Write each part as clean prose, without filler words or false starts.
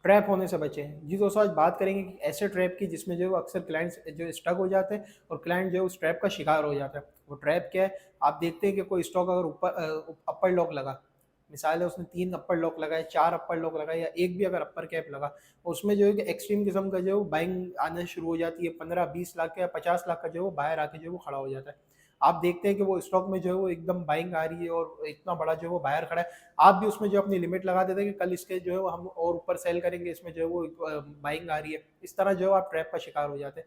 Trap होने से बचें। जी दोस्तों, आज बात करेंगे कि ऐसे ट्रैप की जिसमें जो है वो अक्सर क्लाइंट्स जो स्टक हो जाते हैं और क्लाइंट जो है उस ट्रैप का शिकार हो जाता है। वो ट्रैप क्या है? आप देखते हैं कि कोई स्टॉक अगर ऊपर अपर लॉक लगा, मिसाल है उसने 3 अपर लॉक लगाए, 4 अपर लॉक लगाए या एक भी अगर अपर कैप लगा, उसमें जो है कि एक्सट्रीम किस्म का जो है वो बाइंग आना शुरू हो जाती है। 15-20 लाख का या 50 लाख का जो है वो बाहर आके जो है वो खड़ा हो जाता है। आप देखते हैं कि वो स्टॉक में जो है वो एकदम बाइंग आ रही है और इतना बड़ा जो है वो बाहर खड़ा है। आप भी उसमें जो अपनी लिमिट लगा देते हैं कि कल इसके जो है वो हम और ऊपर सेल करेंगे, इसमें जो है वो बाइंग आ रही है। इस तरह जो है आप ट्रैप का शिकार हो जाते हैं।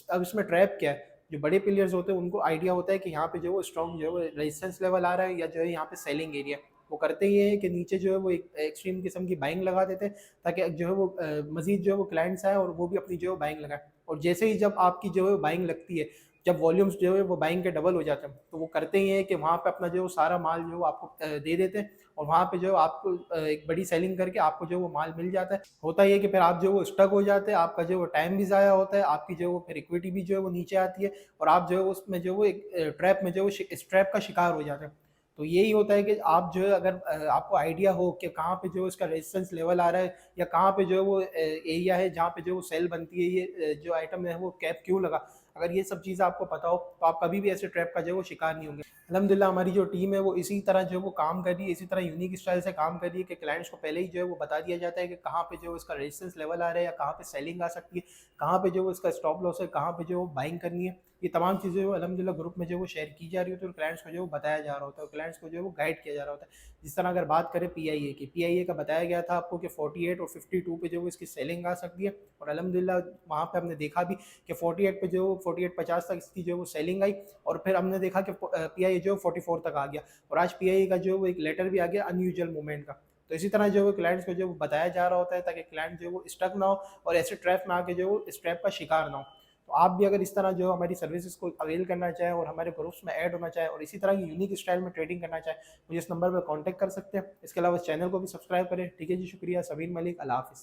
अब इसमें ट्रैप क्या है? जो बड़े प्लेयर्स होते हैं उनको आइडिया होता है कि यहाँ पे जो है वो स्ट्रॉन्ग जो है वो रेजिस्टेंस लेवल आ रहा है या जो है यहाँ पे सेलिंग एरिया। वो करते ये है कि नीचे जो है वो एक एक्सट्रीम किस्म की बाइंग लगा देते हैं ताकि जो है वो मजीद जो है वो क्लाइंट्स आए और वो भी अपनी जो है बाइंग लगाए। और जैसे ही जब आपकी जो है बाइंग लगती है, जब वॉल्यूम्स जो है वो बाइंग के डबल हो जाते हैं, तो वो करते ही हैं कि वहाँ पे अपना जो सारा माल जो है वो आपको दे देते हैं और वहाँ पे जो है आपको एक बड़ी सेलिंग करके आपको जो है वो माल मिल जाता है। होता ये है कि फिर आप जो है वो स्टक हो जाते हैं, आपका जो है वो टाइम भी ज़ाया होता है, आपकी जो है वो फिर इक्विटी भी जो है वो नीचे आती है और आप जो है उसमें जो है वो एक ट्रैप में जो है वो इस ट्रैप का शिकार हो जाते हैं। तो यही होता है कि आप जो है अगर आपको आइडिया हो कि कहाँ पे जो है उसका रेजिस्टेंस लेवल आ रहा है या कहाँ पे जो है वो एरिया है जहाँ पे जो वो सेल बनती है, ये जो आइटम है वो कैप क्यों लगा, अगर ये सब चीज़ आपको पता हो तो आप कभी भी ऐसे ट्रैप का जो है वो शिकार नहीं होंगे। अल्हम्दुलिल्लाह हमारी जो टीम है वो इसी तरह जो है वो काम कर रही है, इसी तरह यूनिक स्टाइल से काम कर रही है कि क्लाइंट्स को पहले ही जो है वो बता दिया जाता है कि कहाँ पे जो है उसका रेजिस्टेंस लेवल आ रहा है या कहाँ पे सेलिंग आ सकती है, कहाँ पे जो है उसका स्टॉप लॉस है, कहाँ पे जो है बाइंग करनी है। ये तमाम चीज़ें जो अल्हम्दुलिल्लाह ग्रुप में जो वो शेयर की जा रही होती है और क्लाइंट्स को जो बताया जा रहा होता है और क्लाइंट्स को जो है वो गाइड किया जा रहा होता है। जिस तरह अगर बात करें पीआईए की, पीआईए का बताया गया था आपको कि 48 और 52 पे जो है इसकी सेलिंग आ सकती है और अल्हम्दुलिल्लाह वहाँ पे हमने देखा भी कि 48 पे जो 48-50 तक इसकी जो है वो सेलिंग आई और फिर हमने देखा कि पीआईए जो 44 तक आ गया और आज पीआईए का जो है वो एक लेटर भी आ गया अनयूजुअल मूवमेंट का। तो इसी तरह जो है क्लाइंट्स को जो बताया जा रहा होता है ताकि क्लाइंट जो है वो स्टक ना हो और ऐसे ट्रैप में आके जो है वो इस ट्रैप का शिकार ना हो। तो आप भी अगर इस तरह जो हमारी सर्विसेज को अवेल करना चाहें और हमारे ग्रुप्स में ऐड होना चाहें और इसी तरह की यूनिक स्टाइल में ट्रेडिंग करना चाहें, मुझे इस नंबर पर कॉन्टैक्ट कर सकते हैं। इसके अलावा इस चैनल को भी सब्सक्राइब करें। ठीक है जी, शुक्रिया। सबीन मलिक, अल्लाह हाफ़िज़।